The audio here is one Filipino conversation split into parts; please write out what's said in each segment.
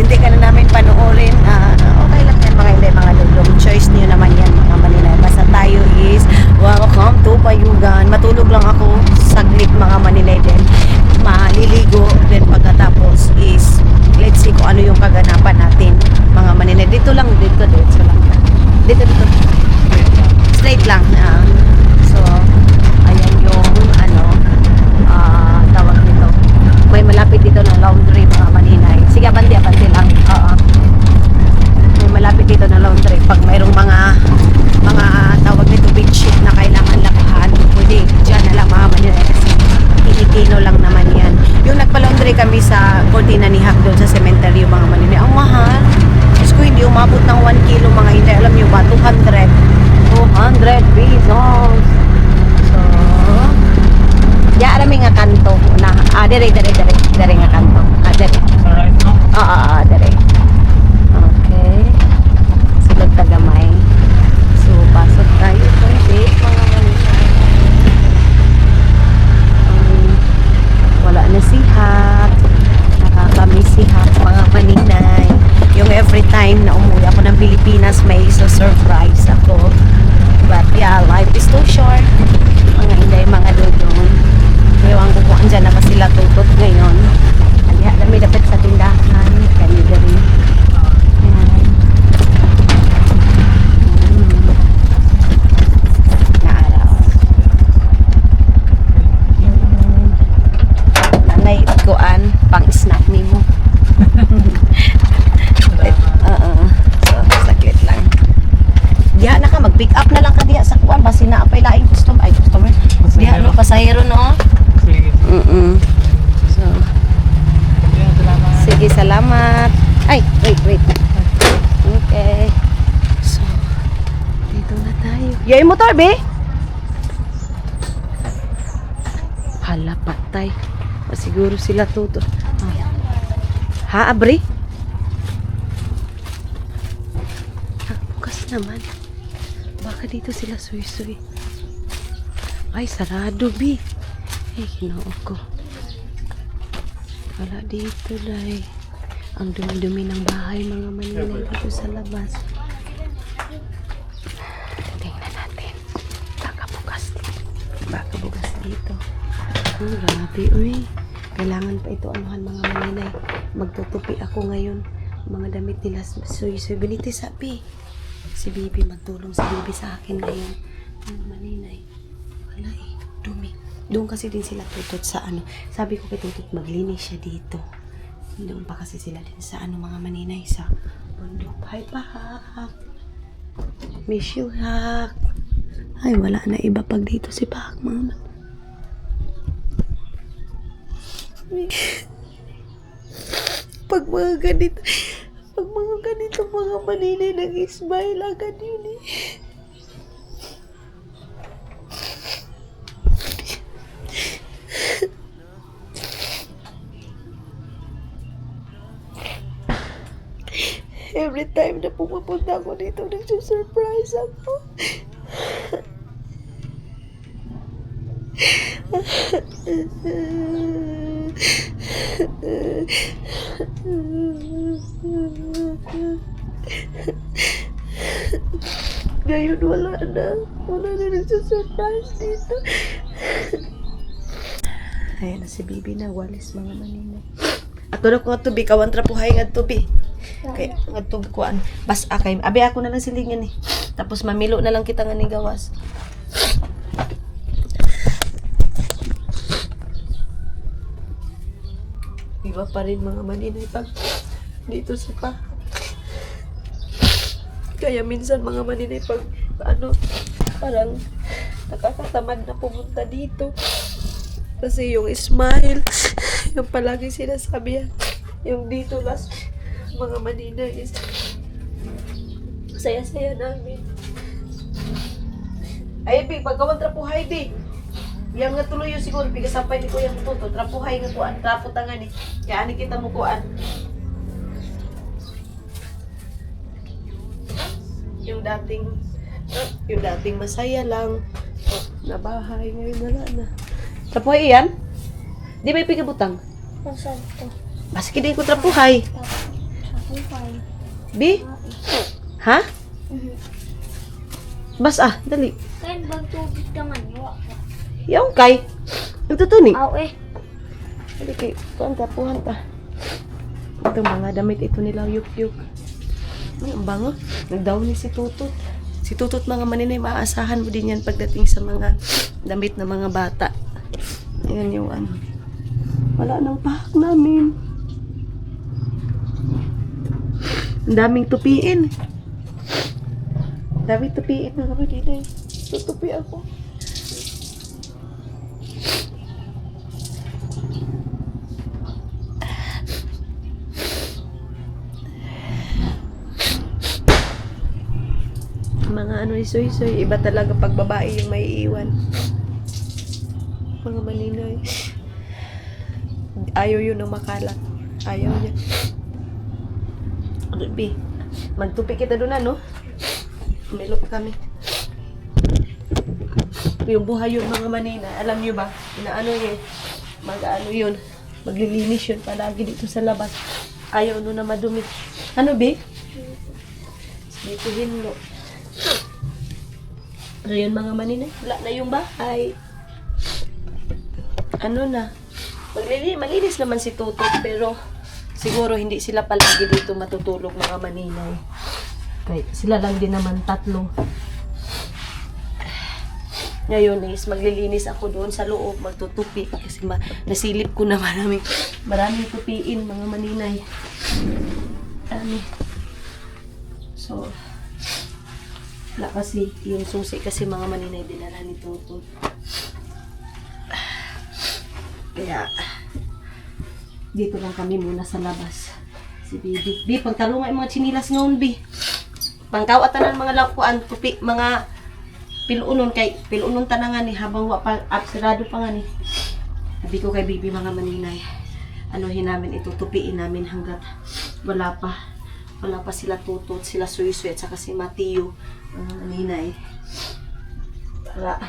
hindi ka na namin panoorin, okay lang yan mga hindi, mga lulong. Choice niyo naman yan mga Manila. Basta tayo is welcome to Payugan. Matulog lang ako saglit mga Manila din. Maliligo. Then pagkatapos is let's see kung ano yung kaganapan natin mga Manila. Dito lang, dito lang. Dito. Straight lang. So, ayan yung tawag nito. May malapit dito na laundry mga Maninay. Sige, abante lang. Oo. May malapit dito na laundry. Pag mayroong mga tawag nito bedsheet na kailangan lakahan, pwede dyan na lang mga Maninay kasi Pilipino lang naman yan. Yung nagpa-laundry kami sa Cortina ni Hack doon sa cemetery mga Maninay. Ang mahal. Diyos ko, hindi umabot ng 1 kilo mga hindi. Alam nyo ba? 200 pesos. So, alam nga kanto na dire nga kanto. Dire. Dire. Okay. Sulod tagamay. So, pasok tayo sa gate mga Manila. Wala na si Hap. Nakakamiss si Hap mga Maninay. Yung every time na umuwi ako ng Pilipinas, may surprise ako. But yeah, life is too short. Mga inday, mga dudong. Ewan ko kung andyan na pa sila tutot ngayon. Aliha, dami dapat sa tindahan. Kanila rin. Ayan. Naaraw. Nanay, kuan, pang snack ni mo. So, saklit lang. Diha na ka, mag-pick up na lang ka diha sa kuan. Basi na apay laing customer. Diha no, pasahero no. So, sige, salamat. Ay, wait. Okay. So, dito na tayo. Yay, motor, be? Hala, patay. Siguro sila tuto. Ha, abri? Bukas naman. Baka dito sila suy-suy. Ay, sarado, be. Ay, kinoo ko. Wala dito, day. Ang dumi-dumi ng bahay, mga Manila dito sa labas. Tingnan natin. Baka bukas dito. Grabe, uy. Kailangan pa ito anuhan, mga Manila. Magtutupi ako ngayon. Mga damit nila, suy-suy. Biniti sabi. Si Bibi, magtulong si Bibi sa akin ngayon. Mga Manila. Wala dumi. Doon kasi din sila tutot sa sabi ko kay tutot maglinis siya dito. Doon pa kasi sila din sa mga Maninay sa bundok. Hi pa, Hak. Miss you, Hak. Ay, wala na iba pag dito si Pak, mama. Pag mga ganito mga Maninay nag-ismile agad yun eh. Every time na pumapunta ako dito, nagsusurprise ako. Ngayon wala na nagsusurprise dito. Ayan na si Bibi na walis mga Manila. Ato na ko nga tubi, kawan trapuhay nga tubi. Okay, nga tubi kuan. Bas akay, abi ako na lang silingan eh. Tapos mamilo na lang kita nga ni gawas. Iba pa rin mga Manila pag dito sa pa. Kaya minsan mga Manila pag parang nakakatamad na pumunta dito. Kasi yung smile, yung palagi sinasabi yung dito last mga Manila is saya-saya namin. Ay, Big, pagkawan trapuhay, Big. Yang nga tuloy yung siguro, Big, sampay ni Kuya Tuto, trapuhay nga kuan, trapo tangan eh. Kaya ani kita mo kuan. Yung dating masaya lang na bahay, ngayon wala na. Trapuhay yan? Di ba ipigabutang? Masarap to. Maski din ko trapuhay. Okay. Bi? Ha? Bas dali. Kaya magtubig naman. Yung kay. Ito to ni. Aw eh. Dali kay. Puhan ta. Ito mga damit ito nila yuk-yuk. Ay, ang bango. Nagdaw ni si Tutot. Si Tutot mga maninay, maaasahan mo din yan pagdating sa mga damit ng mga bata. Ayan yung ano. Wala nang pahak namin. Ang daming tupiin. Daming tupiin mga maninay. Tutupi ako. Mga ano isoy-isoy. Iba talaga pag babae yung may iwan. Mga maninay. Ayaw yun na makalat. Ayaw niya. Bi, magtupi kita doon no? Umilok kami. Yung buhay yung mga maninay. Alam niyo ba? Inaano yun? Mag-ano yun? Maglilinis yun palagi dito sa labas. Ayaw no na madumi. Ano, Bi? Dito hinlo. So yun mga maninay, wala na yung bahay. Ano na, malinis naman si Tutot pero siguro hindi sila palagi dito matutulog mga maninay. Right. Sila lang din naman 3. Ngayon is maglilinis ako doon sa loob, magtutupi kasi nasilip ko na maraming tupiin mga maninay. So wala kasi, yung susi kasi mga maninay dinala ni Tutot. Kaya, dito lang kami muna sa labas. Si Bibi. Bi, pagtalungan yung mga chinilas ngayon, Bi. Pangkawatan ng mga lakuan, tupi, mga pilunon kay pilunon tanangan ni habang pa absirado pa nga ni. Sabi ko kay Bibi mga maninay, anuhin namin ito, tupiin namin hanggat wala pa sila Tutot, sila Suy-Suy at saka si Mateo, mga maninay. Para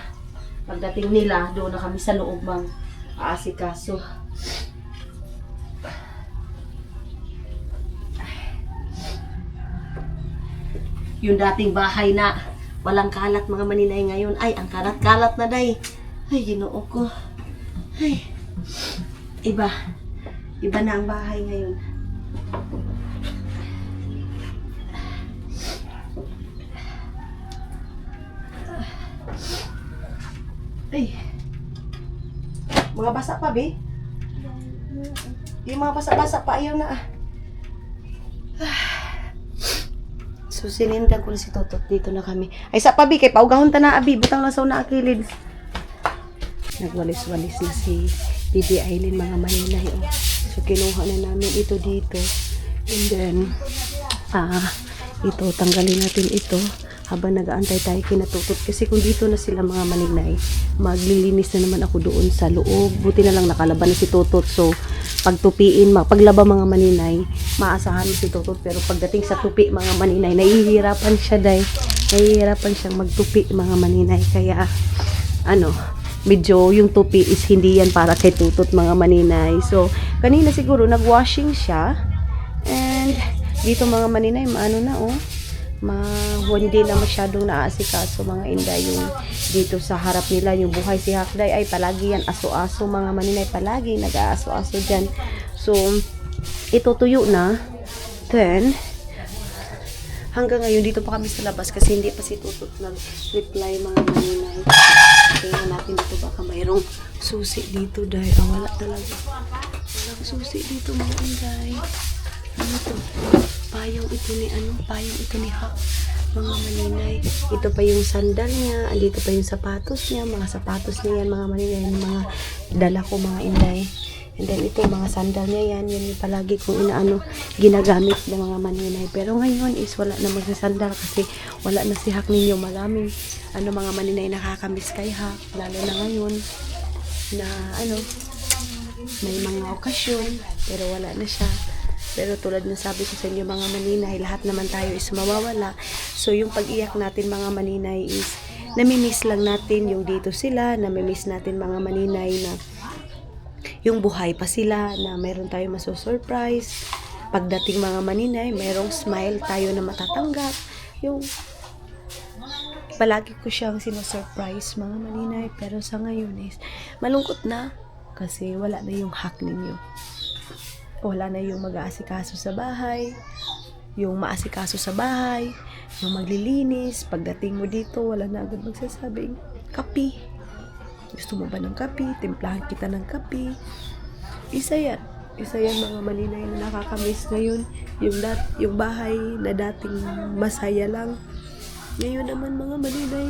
pagdating nila, doon na kami sa loob mang aasikaso. Yung dating bahay na walang kalat mga maninay ngayon, ay ang kalat-kalat na day. Ay, Ginoo ko. Ay, iba na ang bahay ngayon. Ay, mga basa pa, Bi? Yung mga basa-basa pa, ayaw na So, sinindan ko na si Tutot. Dito na kami. Ay, sa pa, Bi, kay paugahon ta na, Abi. Butang lang sa una akilid. Nagwalis-walis na si Bibi Aileen, mga maninay. So, kinuha na namin ito dito. And then, ito, tanggalin natin ito habang nag-aantay tayo kina Tutot. Kasi kung dito na sila mga maninay, maglilinis na naman ako doon sa loob. Buti na lang nakalaban na si Tutot. So, pagtupiin, paglaba mga maninay, maasahan mo si Tutot. Pero pagdating sa tupi mga maninay, nahihirapan siya day. Nahihirapan siyang magtupi mga maninay. Kaya, medyo yung tupi is hindi yan para kay Tutot mga maninay. So, kanina siguro nag-washing siya. And, dito mga maninay, hindi na masyadong naasikaso mga inday yung dito sa harap nila yung buhay si Hakday ay palagi yan aso-aso mga maninay, palagi nag-aaso-aso dyan. So ito tuyo na. Then hanggang ngayon dito pa kami sa labas kasi hindi pa si Tutot nag-reply mga maninay. Tingnan natin dito baka mayroong susi dito dahil wala talaga, walang susi dito mga inday. Ano to? Payong ito ni Hak, mga maninay. Ito pa yung sandal niya, andito pa yung sapatos niya, mga sapatos niya yan mga maninay, yung mga dala ko mga inday. And then ito mga sandal niya yan yung palagi kong ginagamit ng mga maninay. Pero ngayon is wala na magsasandal kasi wala na si Hak ninyo. Maraming mga maninay nakakamiss kay Hak, lalo na ngayon na may mga okasyon pero wala na siya. Pero tulad ng sabi ko sa inyo mga maninay, lahat naman tayo is mawawala. So yung pag-iyak natin mga maninay is namimiss lang natin yung dito sila, namimiss natin mga maninay na yung buhay pa sila, na mayroon tayo maso-surprise. pagdating mga maninay, mayroong smile tayo na matatanggap. Yung palagi ko siyang sinosurprise mga maninay, pero sa ngayon is malungkot na kasi wala na yung hak ninyo. Wala na yung mag-aasikaso sa bahay, yung maasikaso sa bahay, yung maglilinis. Pagdating mo dito, wala na agad magsasabing, kapi. Gusto mo ba ng kapi? Timplahan kita ng kapi. Isa yan mga maninay na nakakamiss ngayon. Yung bahay na dating masaya lang. Ngayon naman mga maninay,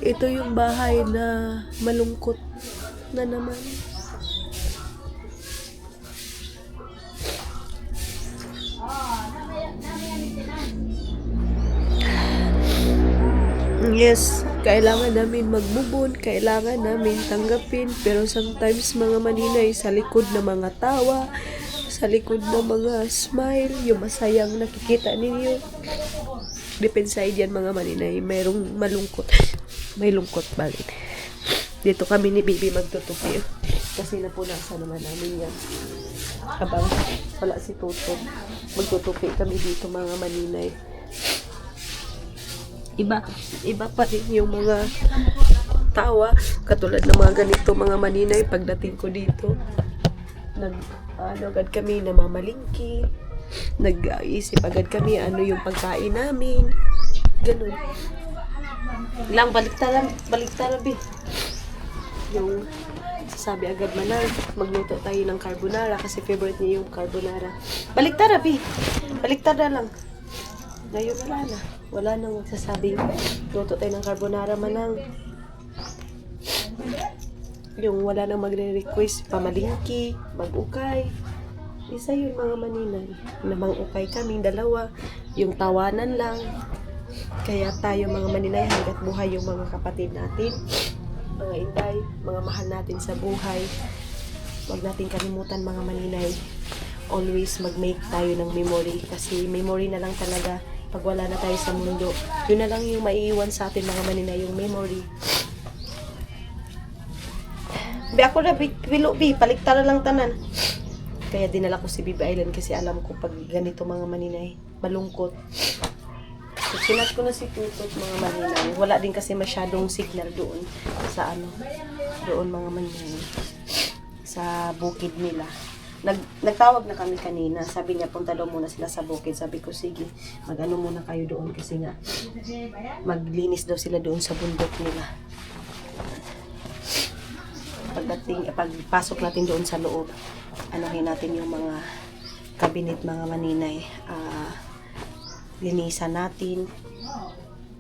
ito yung bahay na malungkot na naman. Yes, kailangan namin mag-move on, kailangan namin tanggapin, pero sometimes mga maninay, sa likod ng mga tawa, sa likod ng mga smile, yung masayang nakikita ninyo, deep inside yan mga maninay, mayroong malungkot. May lungkot balik. Dito kami ni Bibi magtutupi. Kasi napunasan naman namin yan. Habang wala si Tutod, magtutupi kami dito mga maninay. Iba pa rin yung mga tawa, katulad ng mga ganito mga maninay. Pagdating ko dito, agad kami namamalingki, nag-iisip agad kami ano yung pagkain namin, ganun lang. Baliktara bi yung sabi agad manang magluto tayo ng carbonara kasi favorite niya yung carbonara. Baliktara lang. Ngayon wala nang magsasabing luto tayo ng carbonara manang. Yung wala nang magre-request pamalingki, mag-ukay. Isa yun mga maninay. Namang ukay kaming dalawa. Yung tawanan lang. Kaya tayo mga maninay, hanggat buhay yung mga kapatid natin, mga inday, mga mahal natin sa buhay, huwag natin kalimutan mga maninay. Always mag-make tayo ng memory. Kasi memory na lang talaga pag wala na tayo sa mundo. Yun na lang yung maiiwan sa atin mga maninay, yung memory. Ako na, paliktara lang tanan. Kaya dinala ko si Bibi Island kasi alam ko pag ganito mga maninay, malungkot. So, sinat ko na si Tutot mga maninay. Wala din kasi masyadong signal doon sa doon mga maninay. Sa bukid nila. Nagtawag na kami kanina. Sabi niya, punta daw muna sila sa bukid. Sabi ko, sige, mag-ano muna kayo doon kasi nga maglinis daw sila doon sa bundok nila. Pagpasok natin doon sa loob, anuhin natin yung mga cabinet mga maninay. Linisan natin.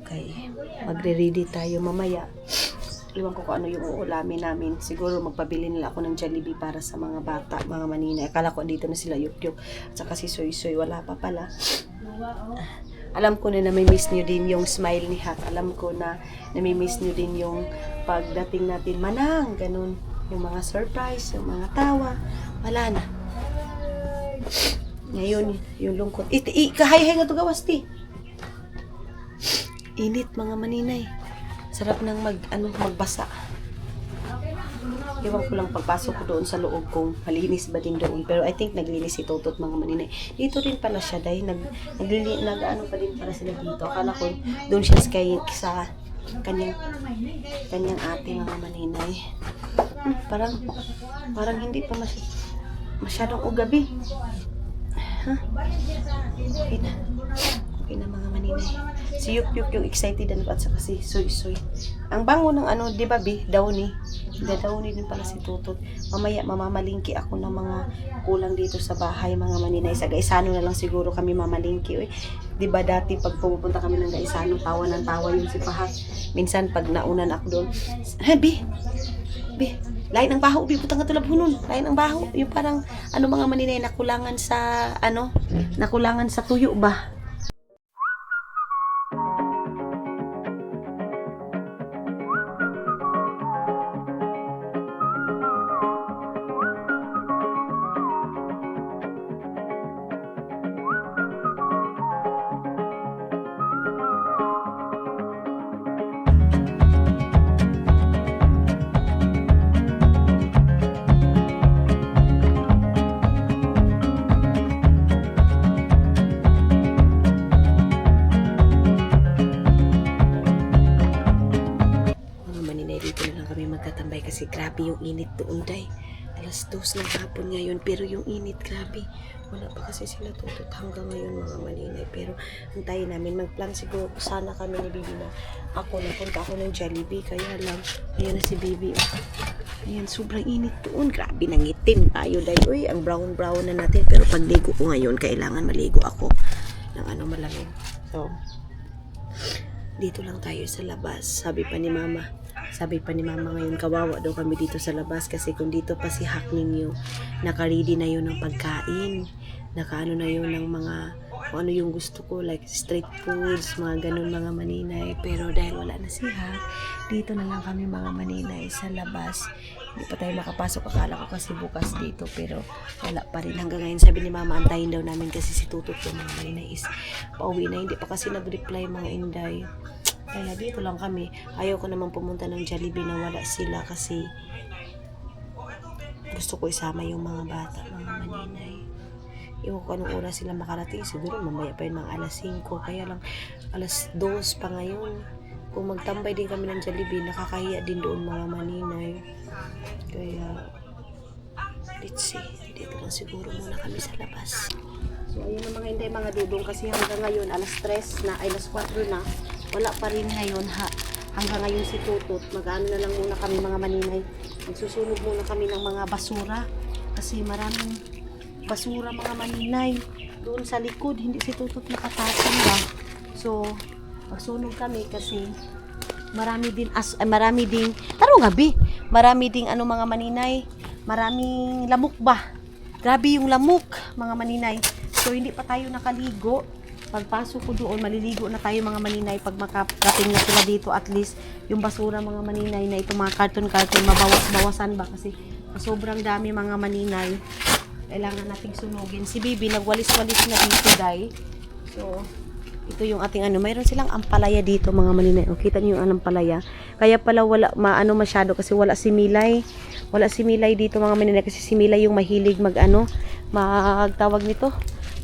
Okay, magre-ready tayo mamaya. Iwan ko kung ano yung uulamin namin. Siguro magpabili nila ako ng Jollibee para sa mga bata, mga maninay. Akala ko dito na sila Yup-Yup. At saka si Soy-Soy, wala pa pala. Alam ko na namimiss nyo din yung smile ni Hak. Alam ko na namimiss nyo din yung pagdating natin manang, ganun. Yung mga surprise, yung mga tawa. Wala na. Ngayon, yung lungkot. Kahay-hay nga ito gawas, ti. Init, mga maninay. Sarap nang magbasa. Iwan ko lang pagpasok ko doon sa loob kung malinis ba din doon. Pero I think naglinis si Totot mga maninay. Dito rin pala siya dahil nag-ano pa din pala sila dito. Akala ko doon siya sa kanyang ate mga maninay. Parang hindi pa masyadong ugabi. Okay na mga maninay. Si Yup-Yup yung excited at saka si Soy-Soy. Ang bango ng di ba Bi? Downy. Downy din pala si Tutot. Mamaya mamamalingki ako ng mga kulang dito sa bahay mga maninay. Sa Gaisano na lang siguro kami mamalingki. Di ba dati pag pupunta kami ng Gaisano, tawa ng tawa yung si Pahak. Minsan pag naunan ako doon, Bi, lain ang baho, Bi, putang katulab hunon. Lain ang baho. Yung parang mga maninay nakulangan sa tuyo ba? init doon, day. 2:00 ng hapon ngayon, pero yung init, grabe. Wala pa kasi sila tutot hanggang ngayon, mga maninay. Pero antayin namin, magplan siguro sana kami ni Bibi na napunta ako ng Jollibee. Kaya lang, ayan na si Bibi. Ayan, sobrang init doon. Grabe, nangitim tayo, day. Uy, ang brown-brown na natin. Pero pagligo ko ngayon, kailangan maligo ako ng malamig. So, dito lang tayo sa labas. Sabi pa ni Mama ngayon, kawawa daw kami dito sa labas kasi kung dito pa si Hak ninyo, naka-ready na yun ng pagkain, nakaano na yun ng mga kung ano yung gusto ko, like street foods, mga ganun, mga maninay. Pero dahil wala na si Hak, dito na lang kami, mga maninay, sa labas. Hindi pa tayo makapasok, akala ko kasi bukas dito, pero wala pa rin hanggang ngayon. Sabi ni Mama, antayin daw namin kasi si Tutut yung mga maninay is pauwi na, hindi pa kasi nag-reply, mga inday. Kaya dito lang kami. Ayaw ko naman pumunta ng Jollibee na wala sila kasi gusto ko isama yung mga bata, mga maninay. Iwan ko anong oras sila makarating. Siguro mamaya pa yun, mga 5:00. Kaya lang 2:00 pa ngayon. Kung magtambay din kami ng Jollibee, nakakahiya din doon, mga maninay. Kaya let's see. Dito lang siguro muna kami sa labas. So ayun na mga inday, mga dudong, kasi hanggang ngayon 3:00 na, ay 4:00 na. Wala pa rin ngayon, hanggang ngayon si Tutut. Mag-ano na lang muna kami, mga maninay. Magsusunog muna kami ng mga basura. Kasi maraming basura, mga maninay. Doon sa likod, hindi si Tutut nakatapon ba. So, magsunog kami kasi marami din, tarong gabi, marami ding mga maninay. Maraming lamok ba. Grabe yung lamok, mga maninay. So, hindi pa tayo nakaligo. Pagpasok ko doon, maliligo na tayo, mga maninay. Pag makarating na sila dito, at least yung basura, mga maninay, na itong mga karton-karton, mabawas-bawasan ba kasi sobrang dami, mga maninay. Kailangan nating sunugin. Si Bibi nagwalis-walis na dito, day. So, ito yung ating mayroon silang ampalaya dito, mga maninay. O, kita niyo yung ampalaya. Kaya pala wala masyado kasi wala si Milay. Wala si Milay dito, mga maninay, kasi si Milay yung mahilig magtawag nito,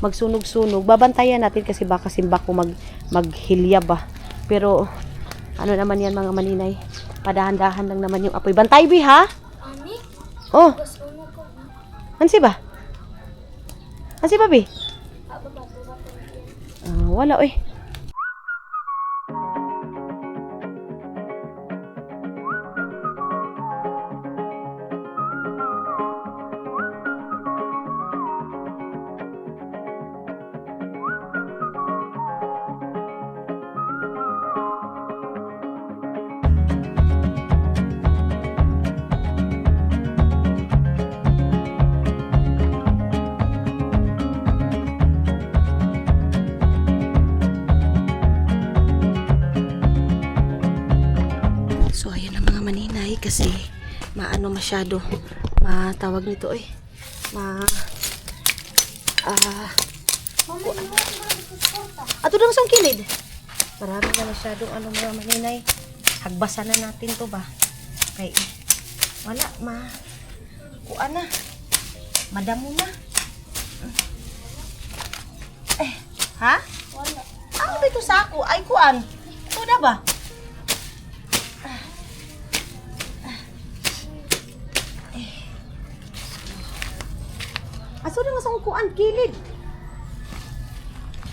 magsunog-sunog. Babantayan natin kasi baka simba ko maghilya ba. Pero ano naman yan, mga maninay, padahan-dahan lang naman yung apoy. Bantay, Bi, ha? Ani? Oh, Gusto ko na. ansi ba? Ansi ba, Bi? Bato. Wala, oy. So, ayan na, mga maninay, kasi masyado, matawag nito, ato lang sa kilid. Marami na masyadong mga maninay. Hagbasan na natin to ba? Kay, wala, kuan na. Madamo na. Ha? Wala. Ano ba ito sa ako? Ay, kuan. Ito na ba? Aso na nga sa kuan, kilid.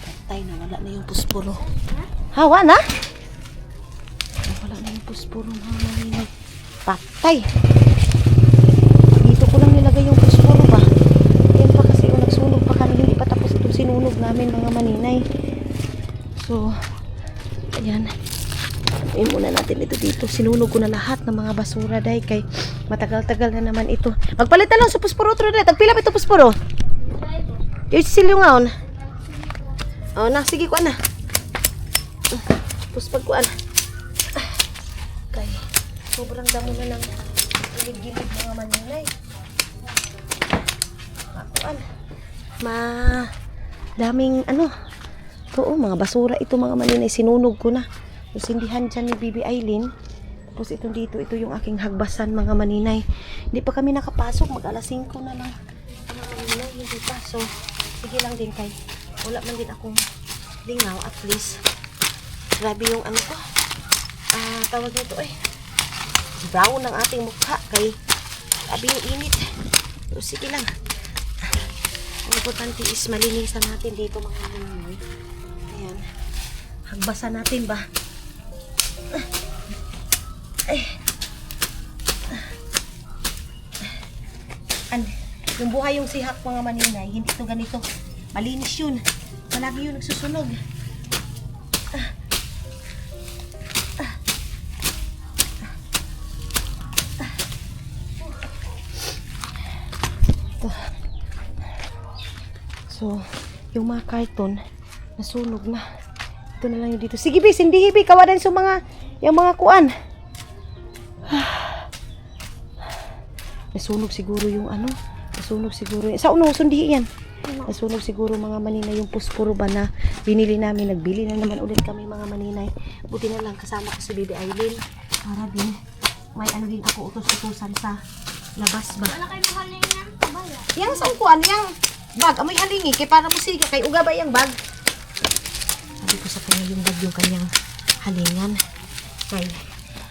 Patay na, wala na yung pusporo. Hawa na? Wala na yung pusporo, mga maninay. Patay. Dito ko lang nilagay yung pusporo ba. Yan pa kasi kung nagsunog pa kami, hindi pa tapos itong sinunog namin, mga maninay. So, ayan. Ayan muna natin ito dito. Sinunog ko na lahat ng mga basura, day, kay matagal-tagal na naman ito. Magpalit na lang sa pusporo, day. Tagpila ba ito pusporo? Yung silyungaon. Oh, na, sige, kuan na. Puspag kuan. Kay, sobrang damo na ng gilid-gilid, mga maninay. Kuan. Daming oo, mga basura ito, mga maninay. Sinunog ko na. Tapos sindihan dyan ni Bibi Aileen. Tapos ito dito, ito yung aking hagbasan, mga maninay. Hindi pa kami nakapasok. Mag-5 na lang. Mga maninay, hindi pa. So, sige lang din, kay wala man din akong lingaw, at least. Grabe yung ko. Tawag nito, brown ang ating mukha. Kay Grabe yung init. So, sige lang. Ang importante is malinisan natin dito mga manay. Ayan. Hagbasan natin ba? Yung buhay yung sihak mga maninay, hindi to ganito. Malinis yun. Palagi yun nagsusunog. Ito. So, yung mga karton, nasunog na. Ito na lang yung dito. Sige, bis, hindi hibi. Kawadan sa mga, yung mga kuan. Nasunog siguro yung ano. Nasunog siguro. Sa uno, sundi yan. Nasunog siguro mga maninay yung puspuro ba na binili namin. Nagbili na naman ulit kami mga maninay. Buti na lang kasama ko si Bibi Aileen. Para din, may ano din ako utos-utusan sa labas ba. Wala kayo mahalin na. Bala. Yang sa kuan, yang bag. Amoy halingi. Kay para mo sige. Kay uga ba yung bag? Sabi ko sa kanya yung bag yung kanyang halingan. Kay,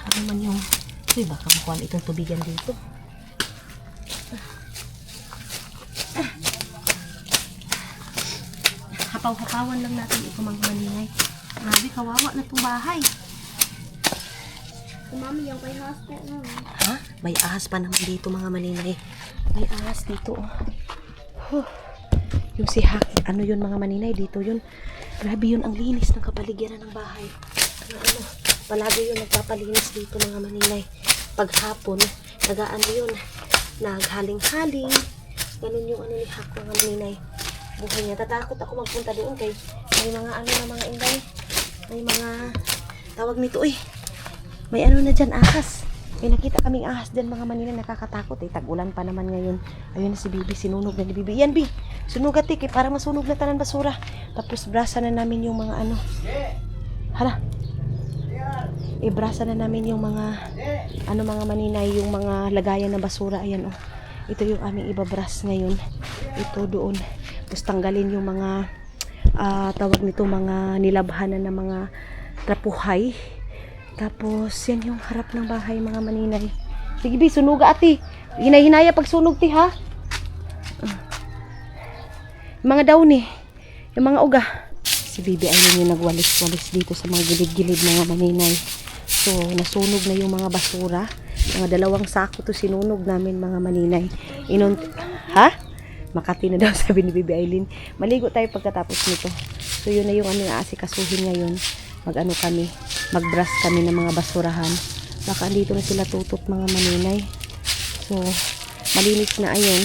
ano man yung, uy baka makuha itong tubigan dito. Hapaw-hapawan lang natin ito mga maninay. Grabe, kawawa na itong bahay. Si Mami yung kay hospital. Ha? May ahas pa naman dito mga maninay. May ahas dito. Huh. Yung sihak, ano yun mga maninay? Dito yun. Grabe yun, ang linis ng kapaligiran ng bahay. Ano, palagi yun nagpapalinis dito mga maninay. Paghapon, nagaano yun, naghaling-haling. Ganun yung ano ni Hak mga maninay. Buhay niya. Tatakot ako magpunta doon kay may mga ano na mga inday. May mga tawag nito may ano na dyan, ahas. May nakita kaming ahas dyan mga maninay, nakakatakot Tag-ulan pa naman ngayon. Ayun na si Bibi, sinunog na ni Bibi. Yan Bi, sunugat para masunog na tanan basura. Tapos brasa na namin yung mga ano. Hala. Ibrasa na namin yung mga ano mga maninay, yung mga lagayan ng basura. Ayan Ito yung aming ibabras ngayon. Ito doon. Tapos tanggalin yung mga tawag nito mga nilabhanan ng mga trapuhay. Tapos yan yung harap ng bahay mga maninay. Sige Bi, sunuga ati. Hinay-hinaya pag sunog ti ha. Yung mga dawni, yung mga uga. Si Bibi ay yung nagwalis-walis dito sa mga gilid-gilid mga maninay. So nasunog na yung mga basura. Mga 2 sako to sinunog namin mga maninay. Ha? Makati na daw sabi ni Bibi Aileen. Maligo tayo pagkatapos nito. So yun na yung ano aasikasuhin ngayon. Mag-ano kami, mag-brush kami ng mga basurahan. Baka dito na sila tutot mga maninay. So malinis na ayun.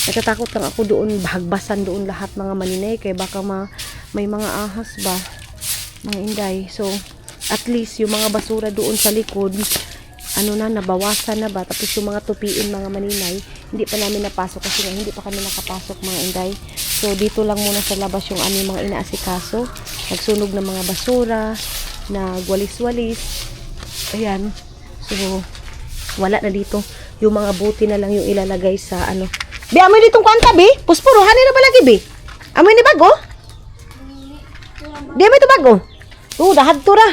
Natatakot lang ako doon, bahagbasan doon lahat mga maninay. Kaya baka may mga ahas ba, mga inday. So at least yung mga basura doon sa likod, ano na, nabawasan na ba. Tapos yung mga tupiin mga maninay, hindi pa namin napasok kasi nga hindi pa kami nakapasok mga inday. So dito lang muna sa labas yung aming mga inaasikaso. Nagsunog ng mga basura, nagwalis-walis. Ayan. So wala na dito. Yung mga buti na lang yung ilalagay sa ano. Bi, amoy ditong kuanta, Bi. Puspuro, hanin na ba lagi, Bi? Amoy ni bago? Di, amoy ito bago. Dahad to ra.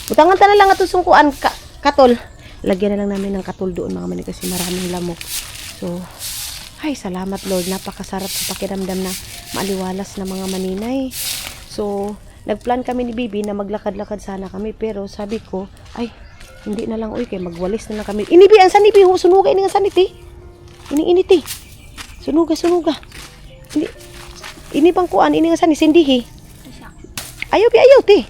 Butangan ta na lang ato sungkuan katol. Lagyan na lang namin ng katol doon mga maninay kasi maraming lamok. So, ay salamat Lord. Napakasarap sa pakiramdam na maaliwalas na mga maninay. So, nagplan kami ni Bibi na maglakad-lakad sana kami. Pero sabi ko, ay, hindi na lang. Uy, kaya magwalis na lang kami. Inibi, ang sanip. Sunuga, ini ang sanip Ini-init Sunuga. Ini pang kuan, ini nga sanip. Sindihi. Ayaw, ti.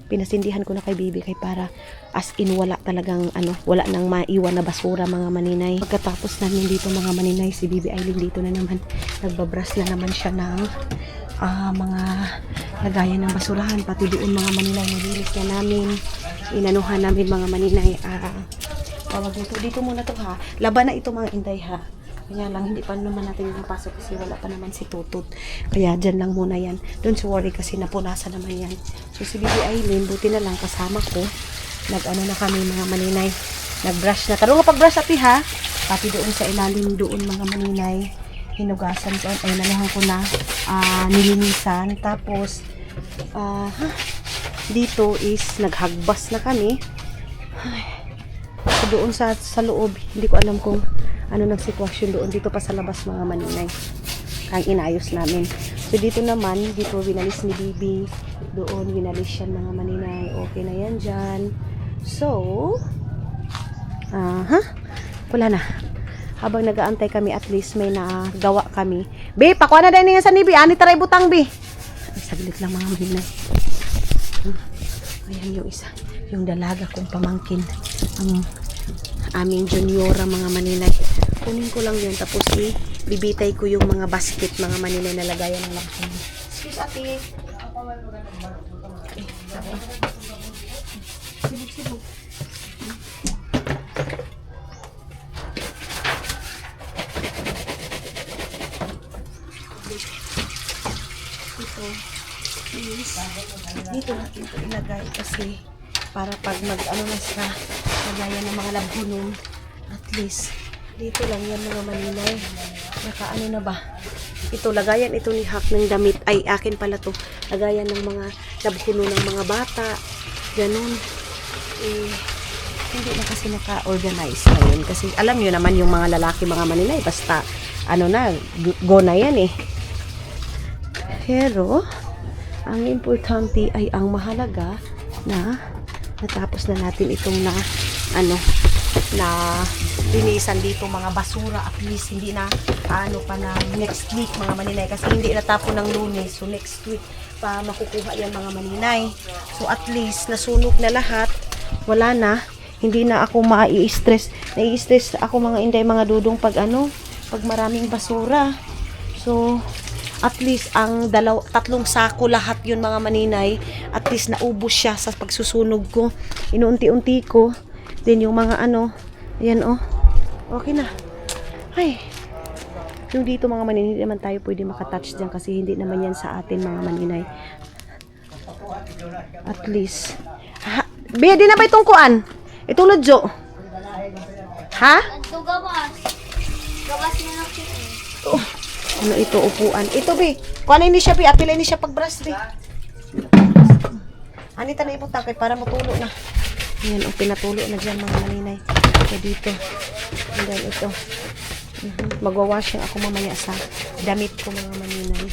Pinasindihan ko na kay Bibi kay para as in wala talagang wala nang maiwan na basura mga maninay. Pagkatapos namin dito mga maninay, si Bibi Aileen dito na naman nagbabras na naman siya ng mga lagayan ng basurahan, pati doon mga maninay nilinis na namin, inanuhan namin mga maninay. Tawag dito muna to ha, laban na ito mga inday ha. Kaya lang, hindi pa naman natin napasok kasi wala pa naman si Tutut. Kaya dyan lang muna yan. Don't worry kasi napunasan naman yan. So si Bibi Aileen, buti na lang kasama ko. Nag-ano na kami mga maninay. Nag-brush na. Taro nga pag-brush api ha. Pati doon sa ilalim doon mga maninay. Hinugasan ko. Ay nanahan ko na. Nilinisan. Tapos, dito is naghagbas na kami. Ay, doon sa loob. Hindi ko alam kung ano ng sitwasyon doon dito pa sa labas mga maninay. Ang inayos namin. So dito naman, dito winalis ni Bibi. Doon winalis siya mga maninay. Okay na yan dyan. So, wala na. Habang nag-aantay kami, at least may nagawa kami. Be, pakuha na din nga sa ni Bi. Ani taray butang, Bi. Ay, saglit lang mga maninay. Ayan yung isa. Yung dalaga kong pamangkin. Ang aming juniora mga maninay. Kunin ko lang yun. Tapos bibitay ko yung mga basket, mga maninay na lagayan ng lahat. Excuse ate. Sibog. Dito natin ito ilagay kasi para pag mag-ano na sa lagayan ng mga labhunon, at least dito lang yan mga maninay. Nakaano na ba? Ito, lagayan ito ni Hak ng damit. Ay, akin pala to. Lagayan ng mga labhunon ng mga bata. Ganun. Hindi na kasi naka-organize ngayon. Kasi alam nyo naman yung mga lalaki, mga maninay. Basta, ano na, go na yan eh. Pero, ang importante ay ang mahalaga na natapos na natin itong na linisan dito mga basura, at least hindi na pa na next week mga maninay kasi hindi natapon ng Lunes, so next week pa makukuha yan mga maninay. So at least nasunog na lahat, wala na, hindi na ako nai-stress ako mga inday mga dudong pag maraming basura. So at least ang tatlong sako lahat yun mga maninay, at least naubos siya sa pagsusunog ko, inuunti-unti ko. Then yung mga ayan okay na. Ay, yung dito mga maninay, hindi naman tayo pwede makatouch dyan kasi hindi naman yan sa atin mga maninay. At least Bea, di na ba itong kuan? Itong lodyo? Ha? Ito gawas. Gawas na lang siya. Ano ito, upuan? Ito, Be. Kung ano ni siya, Be. Apilay ni siya pag-brush, Be. Anita na ibutang kay para matulo na. Ayan, pinatulo na dyan mga maninay. Kaya dito. And then ito. Magwawashing ako mamaya sa damit ko mga maninay.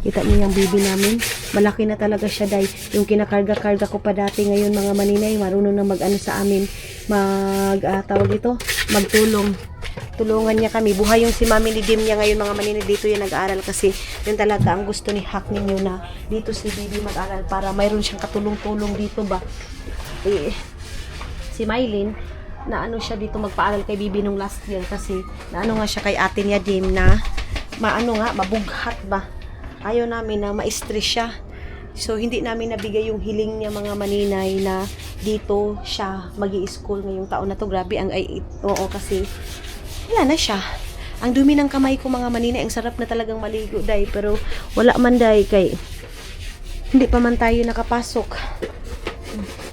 Kita niyo yung baby namin. Malaki na talaga siya, dahil yung kinakarga-karga ko pa dati ngayon mga maninay. Marunong na sa amin. Tawag ito, magtulong. Tulungan niya kami. Buhay yung si Mami Lidim niya ngayon mga maninay. Dito yan nag-aaral kasi yun talaga ang gusto ni Hak ninyo na dito si baby mag-aaral para mayroon siyang katulong-tulong dito ba. Si Mylene na siya dito magpaaral kay Bibi nung last year kasi na nga siya kay ate niya Dim na mabughat ba. Ayaw namin na ma-stress siya. So hindi namin nabigay yung hiling niya mga maninay na dito siya magi-school ngayong taon na to. Grabe oo kasi wala na siya. Ang dumi ng kamay ko mga maninay, ang sarap na talagang maligo dai, pero wala man dai kay hindi pa man tayo nakapasok.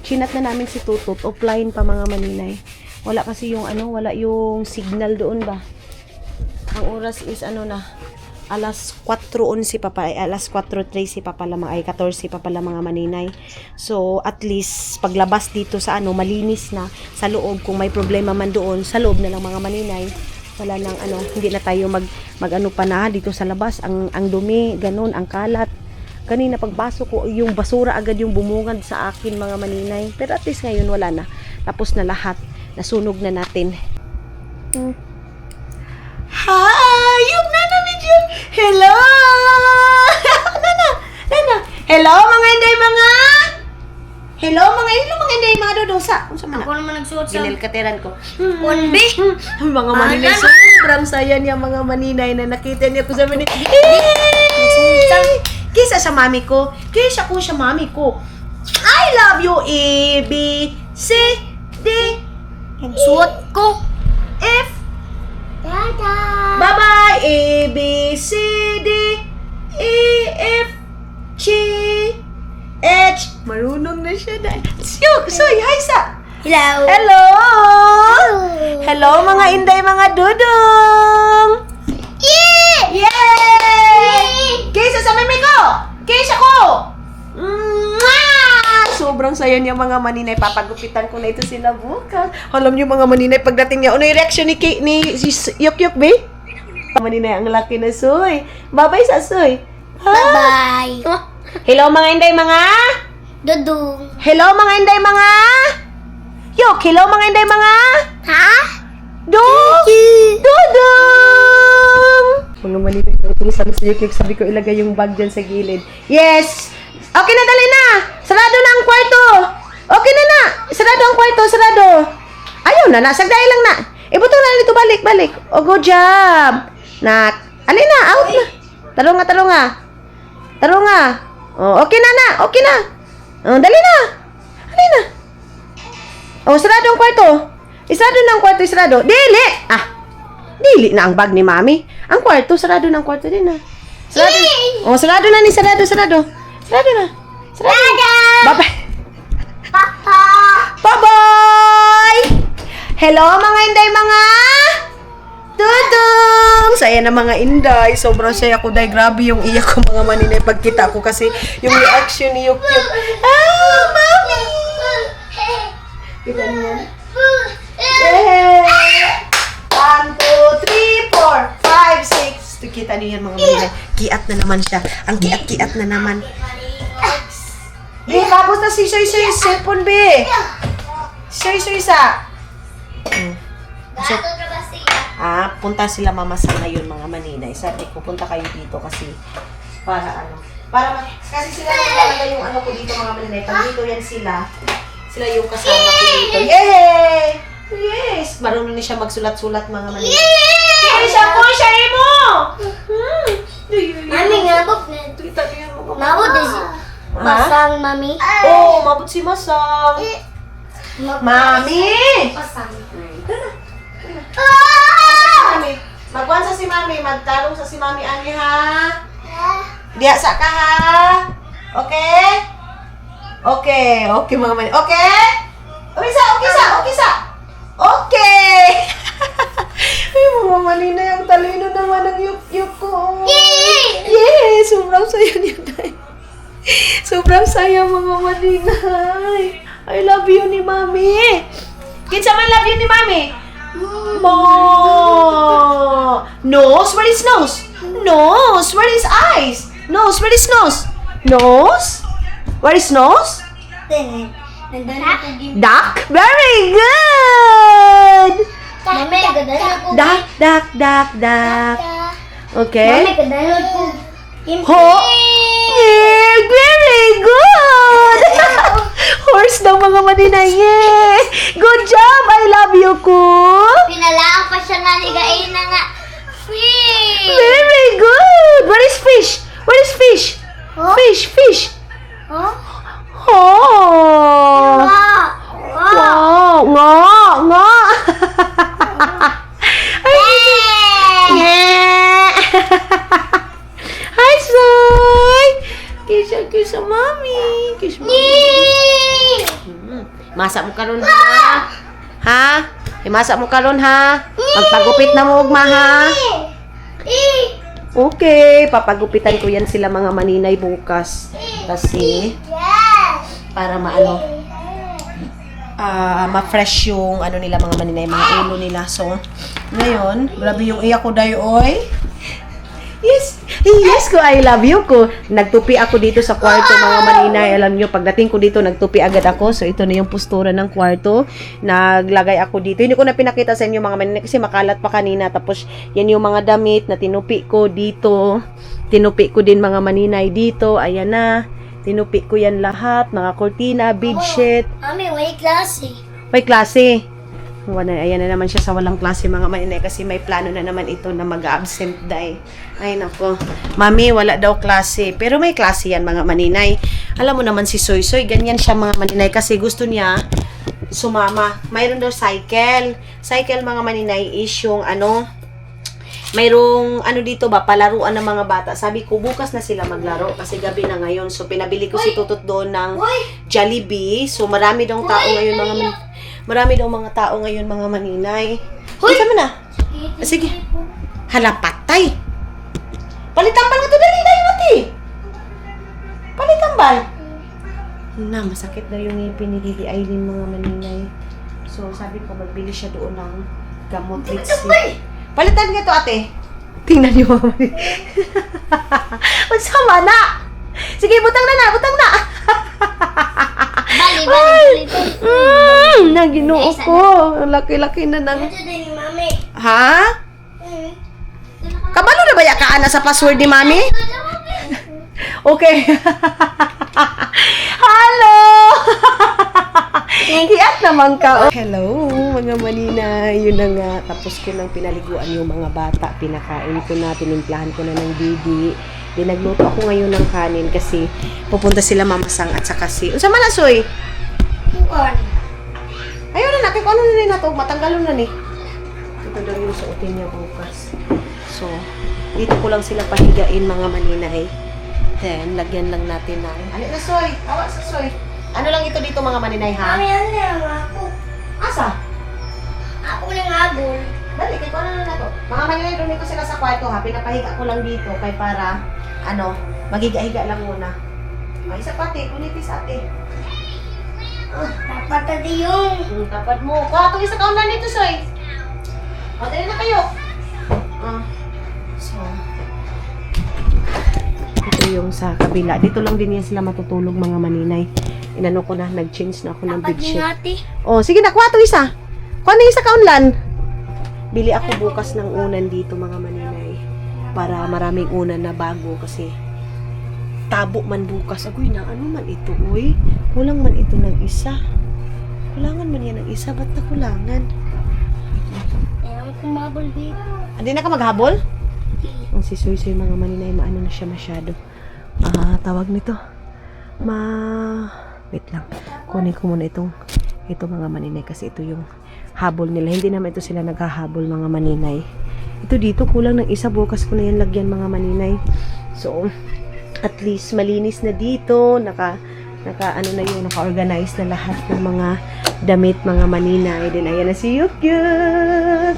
Chinat na namin si Tutut, offline pa mga maninay. Wala kasi yung wala yung signal doon ba. Ang oras is alas 4:11 pa pa, alas 4:13 pa pala mga 14 pa pala mga maninay. So at least paglabas dito sa malinis na sa loob. Kung may problema man doon, sa loob na lang mga maninay. Wala nang hindi na tayo mag pa na dito sa labas. Ang dumi, ganun, ang kalat. Kanina pagbasok ko, yung basura agad yung bumungad sa akin mga maninay. Pero at least ngayon wala na. Tapos na lahat. Nasunog na natin. Hi! Yung nana ni Jun! Hello! Nana! Hello mga inday mga! Hello mga inday mga dodosa. Unsa man? Ako naman nagsuot sa Ginelkateran ko. Ponbe. Mga maninay, sobrang saya niya mga maninay na nakita niya ko sa maninay. Kisa sa mami ko. Kisa ko sa mami ko. I love you, A, B, C, D, Nagsuot ko. F. Dada. Bye-bye, A, B, C, D, E, F, G, H. Marunong na siya dahil. Soy, hi sa. Hello. Hello. Hello mga inday mga dudong. Yay! Kaysa sa mami ko. Kaysa ko. Mwah! Sobrang saya ayan yung mga maninay. Papagupitan ko na ito sila bukas. Alam niyo mga maninay, pagdating niya, ano yung reaction ni Yok-Yok, be? Maninay, ang laki na Soy. Bye-bye sa Soy. Bye-bye. Hello mga inday mga. Dudung. Hello mga inday mga. Yok, hello mga inday mga. Ha? Dudung! Mga maninay, tulisan sa Yok-Yok, sabi ko ilagay yung bag dyan sa gilid. Yes! Okay na, dali na! Sarado na ang kwarto! Okay na na! Sarado ang kwarto, sarado! Ayaw na, nasagday lang na! Ibuto na nito, balik! Oh, good job! Nak, alin na, out na! Taro nga! Taro nga! Oh, okay na! Okay na! Oh, dali na! Alin na! Oh, sarado ang kwarto! Isarado na ang kwarto, isarado! Dili! Dili na ang bag ni Mami. Ang kwarto, sarado na ang kwarto din na. Sarado. Oh, sarado na ni, sarado. Sarado na. Bye-bye. Papa. Bye-bye! Hello, mga inday, mga Dudung! Saya na mga inday. Sobrang saya ko dahil grabe yung iyak ko mga maninay pagkita ko kasi yung reaction ni Yok-Yok. Mami! Kita niyo yan? Yay! 1, 2, 3, 4, 5, 6. Kita niyo yan mga maninay. Kiat na naman siya. Ang kiat-kiat na naman. Be, tapos na si Soy cellphone, be. Soy sa. Punta sila mama sa ngayon mga maninay. Sabi ko, punta kayo dito kasi para kasi sila talaga yung ano ko dito mga maninay. Pag dito yan sila yung kasama ko dito. Yay! Yes! Marunong na siya magsulat-sulat mga maninay. Yes! Ako siya mo! Mami, ngabot na. Kita niyo mga Ngabot na si Pasang, Mami. Oh, mabot si Masang. Mami! Pasang. Mami. Magwan sa si Mami. Magtarong sa si Mami ani ha. Diya sa ka ha. Okay? Okay mga mani. Okay? Okay sa. Okay! Ay, mga maninay, ang talino naman ng Yok-Yok ko. Yes! Sobrang saya niya tayo. Sobrang saya mga maninay. I love you ni Mami. Kinsa man love you ni Mami? Mo. Nose? Where is nose? Nose? Where is eyes? Nose? Where is nose? Nose? Where is nose? Duck? Very good! Mami, gadahan po. Duck. Okay. Mami, gadahan po. Ho! Yeah, very good! Horse daw mga maninay. Yeah! Good job! I love you, ko! Pinalaan pa siya nga ni Gain na nga. Fish! Very good! Where is fish? Huh? Fish! Huh? Oh! Wow! Nga! Yeah! Hi, Soy! Kiss sa Mami. Kiss Mami. Masak mo karon ha? Ha? Masak mo karon ha? Magpagupit na mo ugma ha? Okay, papagupitan ko yan sila mga maninay bukas. Kasi para ma-fresh yung ano nila mga maninay, mga ulo nila. So, ngayon, grabe yung iyak ko dayo, oy. Yes ko, I love you ko. Nagtupi ako dito sa kwarto mga maninay. Alam nyo, pagdating ko dito, nagtupi agad ako. So, ito na yung postura ng kwarto. Naglagay ako dito. Hindi ko na pinakita sa inyo mga maninay kasi makalat pa kanina. Tapos, yan yung mga damit na tinupi ko dito. Tinupi ko din mga maninay dito. Ayan na. Tinupi ko yan lahat. Mga kortina, bedsheet. Mami, may klase. May klase. Ayan na naman siya sa walang klase mga maninay kasi may plano na naman ito na mag-absent day. Ay nako. Mami, wala daw klase. Pero may klase yan mga maninay. Alam mo naman si Soy, ganyan siya mga maninay kasi gusto niya sumama. Mayroon daw cycle. Cycle mga maninay is yung mayroong dito ba, palaruan ng mga bata. Sabi ko, bukas na sila maglaro kasi gabi na ngayon. So, pinabili ko si Tutot doon ng Jollibee. So, marami daw tao ngayon mga tao ngayon mga maninay. Hoy! Sama na. Sige. Hala, patay. Palitambal nga to, dali, mati. Palitambal. Na, masakit daw yung ngipin ni Didi Aileen mga maninay. So, sabi ko, magbili siya doon ng gamot lipstick. Palitan nga ito, ate. Tingnan niyo, mami. Masama na! Sige, butang na! Butang na! Bali. Naginoo ko. Ang laki-laki na ng... Ito din ni Mami. Ha? Kabalo na ba yakaan na sa password ni mami? Okay. Hello! Hiyat naman ka. Hello, mga manina. Yun na nga. Tapos ko nang pinaliguan yung mga bata. Pinakain ko na, tinimplahan ko na ng bibi. Nagluto ako ngayon ng kanin kasi pupunta sila mamasang at saka si... Unsa man na, Soy? Ayun na, kung ano na rin na to. Matanggalon na ni. Ito daw yung suotin niya bukas. So, dito ko lang sila pahigain mga maninay. Then, lagyan lang natin ng... Ano na, Soy? Awa sa Soy. Ano lang ito dito mga maninay, ha? Mami, ano lang ako? Asa? Ako lang habol. Dali, kaya ano na to. Mga maninay, doon dito sila sa kwarto, ha? Pinapahiga ko lang dito kay para, magiga-higa lang muna. Ay, isa pati, kunitis ate. Dapat tadi yung... Tapad mo. Katong isa kaon na nito, Soy. O, dali na kayo. So, ito yung sa kabila. Dito lang din yan sila matutulog mga maninay. Inano ko na, nag-change na ako ng Dapat bedsheet. ati. Oh, sige na, kuha to isa. Kuha na isa kaunlan. Bili ako bukas ng unan dito mga maninay. Para maraming unan na bago kasi tabo man bukas. Agoy na, ano man ito, uy? Kulang man ito ng isa. Kulangan man yan ng isa. Ba't na kulangan? Ayaw ko mabol, babe. Hindi na ka maghabol? Ang si Soy mga maninay, maano na siya masyado. Tawag nito. Wait lang. Kunin ko muna ito mga maninay kasi ito yung habol nila. Hindi naman ito sila naghahabol mga maninay. Ito dito, kulang ng isa. Bukas ko na yan lagyan mga maninay. So, at least malinis na dito. Naka-organize na lahat ng mga damit mga maninay. Then ayan na si Yukyuk.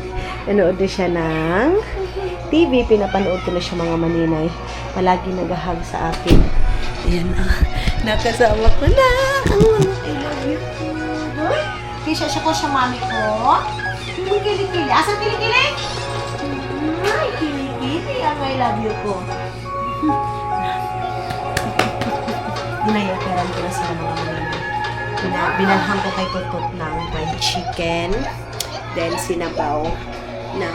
Nanood na siya ng TV. Pinapanood ko na siya mga maninay. Palagi nagahag sa akin. Ayan nakasama ko na ang mga I love you food. Siya ko siya mami ko. Kilikili. Asan kilikili? Ay, kilikili ang I love you ko. Ginayakiran ko na sila mga maninay. Binalhan ko kay Tutot ng fried chicken. Then sinabaw na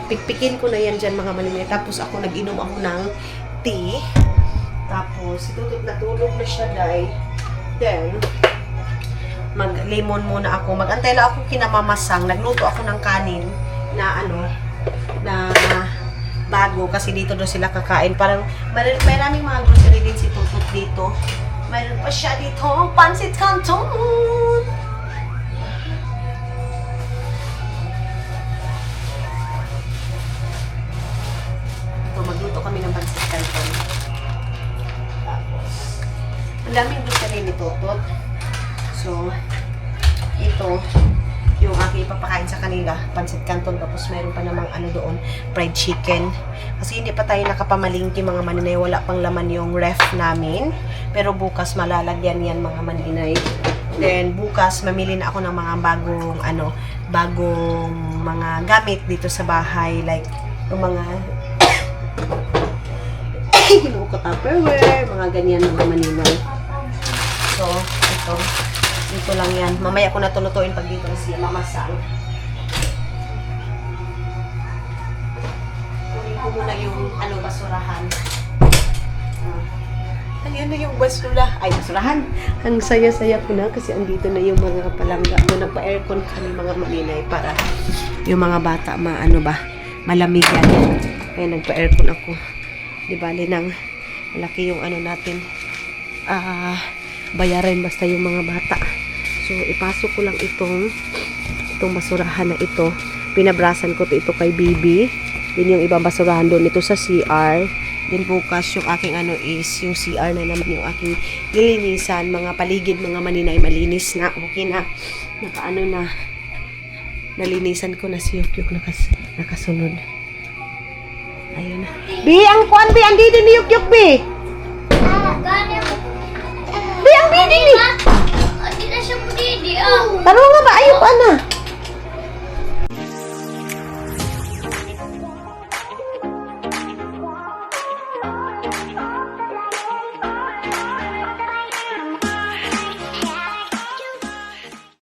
pikpikin ko na yan dyan mga maninay. Tapos ako nag-inom ako ng tea. Tapos Tutot natulog na siya dahil. Then mag-lemon muna ako. Mag-antay lang ako kinamamasang. Nagluto ako ng kanin na na bago kasi dito doon sila kakain. Parang maraming mga grocery din si Tutot dito. Mayroon pa siya dito, Pancit Canton. Ito, magluto kami ng Pancit Canton. Tapos, ang daming grocery ni Tutot. So, ito, yung aking ipapakain sa kanila, Pancit Canton, tapos meron pa namang doon, fried chicken. Kasi hindi pa tayo nakapamalingki mga maninay, wala pang laman yung ref namin. Pero bukas malalagyan yan mga maninay. Then bukas mamili na ako ng mga bagong mga gamit dito sa bahay, like yung mga Tupperware, mga ganyan mga maninay. So, ito lang yan. Mamaya ko na tulutuin pag dito siya mamasang. Kunin ko muna yung basurahan. Ayan na yung basura. Ay, basurahan. Ang saya-saya ko na kasi andito na yung mga palangga. Nagpa-aircon kami mga maninay para yung mga bata malamigan. Kaya nagpa-aircon ako. Di bali nang malaki yung natin. Bayarin basta yung mga bata. So, ipasok ko lang itong basurahan na ito. Pinabrasan ko ito kay Bibi. Din yung ibang basurahan doon ito sa CR. Then bukas yung aking is yung CR na naman yung aking nilinisan. Mga paligid, mga maninay, malinis na. Okay na. Na. Nalinisan ko na si Yukyuk nakasunod. Ayun na. Bi, ang kuan, Bi. Andi din ni Yukyuk, Bi.